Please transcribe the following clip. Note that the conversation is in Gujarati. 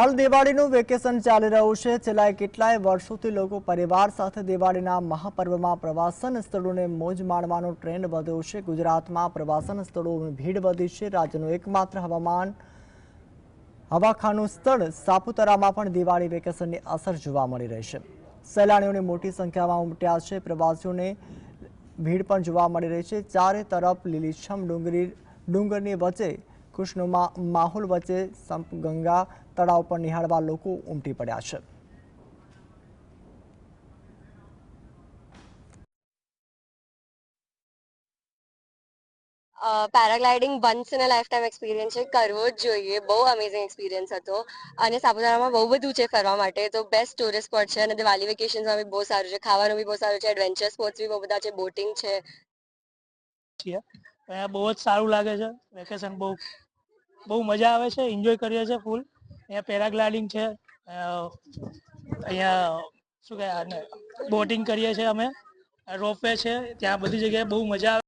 હાલ દિવાળીનું વેકેશન ચાલી રહ્યું છે। છેલ્લા કેટલાય વર્ષોથી લોકો પરિવાર સાથે દિવાળીના મહાપર્વમાં પ્રવાસન સ્થળોને મોજ માણવાનો ટ્રેન્ડ વધ્યો છે। ગુજરાતમાં પ્રવાસન સ્થળોની ભીડ વધી છે। રાજ્યનું એકમાત્ર હવાખાનું સ્થળ સાપુતારામાં પણ દિવાળી વેકેશનની અસર જોવા મળી રહી છે। સહેલાણીઓની મોટી સંખ્યામાં ઉમટ્યા છે। પ્રવાસીઓને ભીડ પણ જોવા મળી રહી છે। ચારે તરફ લીલીછમ ડુંગરની વચ્ચે ખુશનુમા માહોલ વચ્ચે ગંગા તળાવ પર નિહાળવા લોકો ઉમટી પડ્યા છે। Paragliding once in a life time experience છે, કરવો જ જોઈએ। બહુ અમેઝિંગ એક્સપિરિયન્સ હતો અને સાપુતારામાં બહુ બધું છે ફરવા માટે, તો બેસ્ટ ટુરિસ્ટ સ્પોટ છે અને દિવાળી વેકેશનમાં બી બહુ સારું છે। ખાવાનું બી બહુ સારું છે, એડવેન્ચર સ્પોર્ટ્સ બી બહુ બધા છે, બોટિંગ છે। અહીંયા બહુ જ સારું લાગે છે। વેકેશન બહુ મજા આવે છે, એન્જોય કરીએ છીએ ફૂલ। અહીંયા પેરાગ્લાઇડિંગ છે, અહીંયા શું કહે બોટિંગ કરીએ છીએ અમે, રોપવે છે, ત્યાં બધી જગ્યાએ બહુ મજા આવે।